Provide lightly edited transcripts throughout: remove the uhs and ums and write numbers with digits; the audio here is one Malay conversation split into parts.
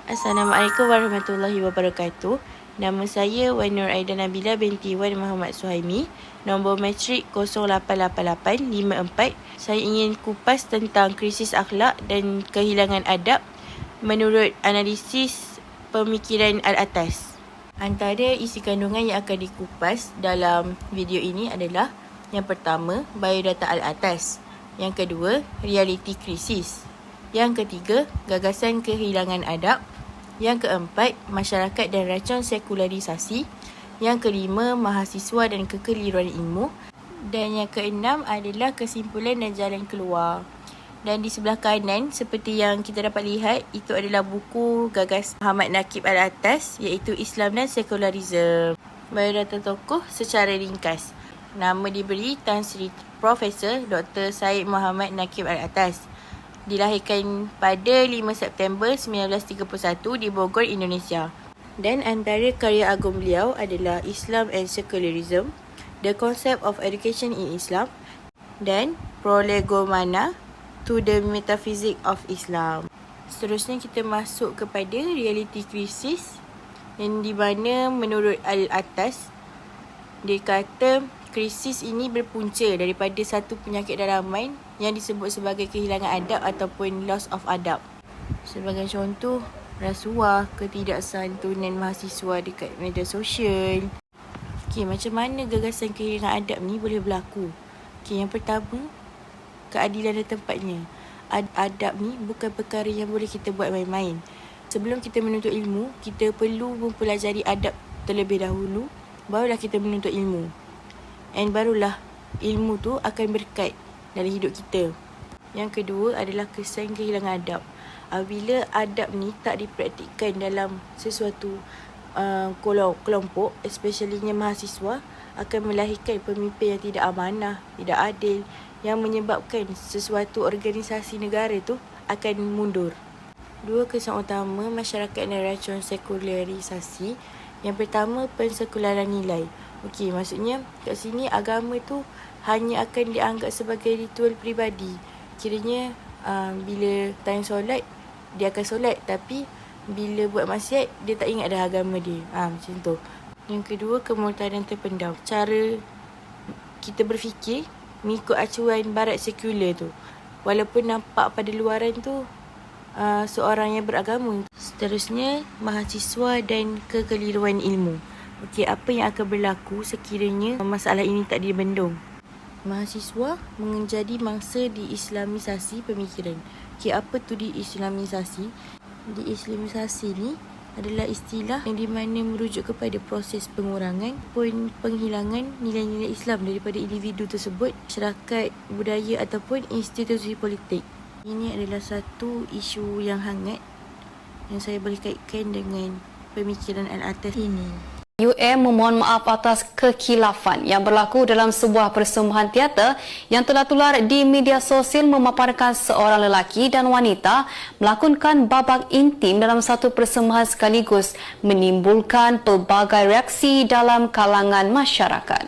Assalamualaikum warahmatullahi wabarakatuh. Nama saya Wan Nur Aida Nabila binti Wan Muhammad Suhaimi. Nombor matrik 08884. Saya ingin kupas tentang krisis akhlak dan kehilangan adab menurut analisis pemikiran al-atas. Antara isi kandungan yang akan dikupas dalam video ini adalah: yang pertama, biodata al-atas; yang kedua, realiti krisis; yang ketiga, gagasan kehilangan adab; yang keempat, masyarakat dan racun sekularisasi; yang kelima, mahasiswa dan kekeliruan ilmu; dan yang keenam adalah kesimpulan dan jalan keluar. Dan di sebelah kanan, seperti yang kita dapat lihat, itu adalah buku gagas Muhammad Nakib al-Atas, iaitu Islam dan Sekularisme. Biodata tokoh secara ringkas. Nama diberi Tan Sri Profesor Dr. Syed Muhammad Nakib al-Atas. Dilahirkan pada 5 September 1931 di Bogor, Indonesia. Dan antara karya agung beliau adalah Islam and Secularism, The Concept of Education in Islam, dan Prolegomena to the Metaphysics of Islam. Seterusnya kita masuk kepada realiti krisis, yang di mana menurut al-Atas, dia kata krisis ini berpunca daripada satu penyakit dalaman yang disebut sebagai kehilangan adab ataupun loss of adab. Sebagai contoh, rasuah, ketidaksantunan mahasiswa dekat media sosial. Macam mana gagasan kehilangan adab ni boleh berlaku? Yang pertama, keadilan dan tempatnya. Adab ni bukan perkara yang boleh kita buat main-main. Sebelum kita menuntut ilmu, kita perlu mempelajari adab terlebih dahulu, barulah kita menuntut ilmu. And barulah ilmu tu akan berkat dalam hidup kita. Yang kedua adalah kesan kehilangan adab. Bila adab ni tak dipraktikkan dalam sesuatu kelompok, especiallynya mahasiswa, akan melahirkan pemimpin yang tidak amanah, tidak adil, yang menyebabkan sesuatu organisasi negara tu akan mundur. Dua kesan utama masyarakat dan racun sekularisasi. Yang pertama, pensekularan nilai. Maksudnya kat sini agama tu hanya akan dianggap sebagai ritual peribadi. Kiranya bila time solat, dia akan solat, tapi bila buat maksiat, dia tak ingat dah agama dia. Macam tu. Yang kedua, kemurtadan terpendam. Cara kita berfikir mengikut acuan barat sekular tu, walaupun nampak pada luaran tu seorang yang beragama. Seterusnya, mahasiswa dan kekeliruan ilmu. Apa yang akan berlaku sekiranya masalah ini tak dibendung? Mahasiswa menjadi mangsa diislamisasi pemikiran. Apa tu diislamisasi? Diislamisasi ni adalah istilah yang di mana merujuk kepada proses pengurangan pun penghilangan nilai-nilai Islam daripada individu tersebut, masyarakat, budaya ataupun institusi politik. Ini adalah satu isu yang hangat yang saya boleh kaitkan dengan pemikiran al-Atas ini. UM memohon maaf atas kekhilafan yang berlaku dalam sebuah persembahan teater yang telah tular di media sosial memaparkan seorang lelaki dan wanita melakonkan babak intim dalam satu persembahan sekaligus menimbulkan pelbagai reaksi dalam kalangan masyarakat.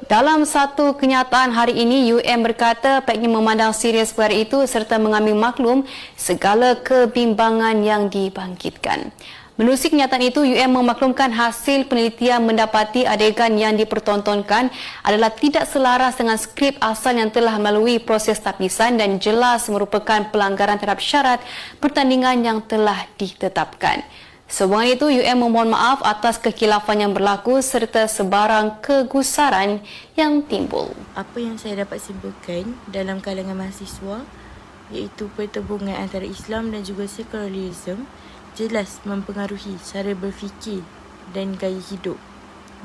Dalam satu kenyataan hari ini, UM berkata pihaknya memandang serius perkara itu serta mengambil maklum segala kebimbangan yang dibangkitkan. Menerusi kenyataan itu, UM memaklumkan hasil penelitian mendapati adegan yang dipertontonkan adalah tidak selaras dengan skrip asal yang telah melalui proses tapisan dan jelas merupakan pelanggaran terhadap syarat pertandingan yang telah ditetapkan. Sehubungan itu, UM memohon maaf atas kekhilafan yang berlaku serta sebarang kegusaran yang timbul. Apa yang saya dapat simpulkan dalam kalangan mahasiswa, iaitu pertembungan antara Islam dan juga sekularisme jelas mempengaruhi cara berfikir dan gaya hidup.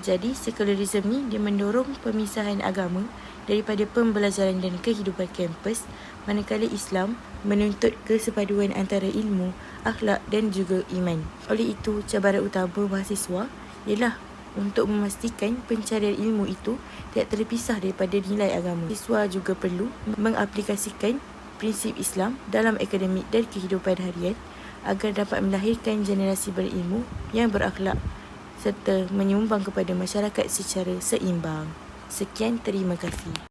Jadi, sekularisme ni dia mendorong pemisahan agama daripada pembelajaran dan kehidupan kampus, manakala Islam menuntut kesepaduan antara ilmu, akhlak dan juga iman. Oleh itu, cabaran utama mahasiswa ialah untuk memastikan pencarian ilmu itu tidak terpisah daripada nilai agama. Mahasiswa juga perlu mengaplikasikan prinsip Islam dalam akademik dan kehidupan harian agar dapat melahirkan generasi berilmu yang berakhlak serta menyumbang kepada masyarakat secara seimbang. Sekian, terima kasih.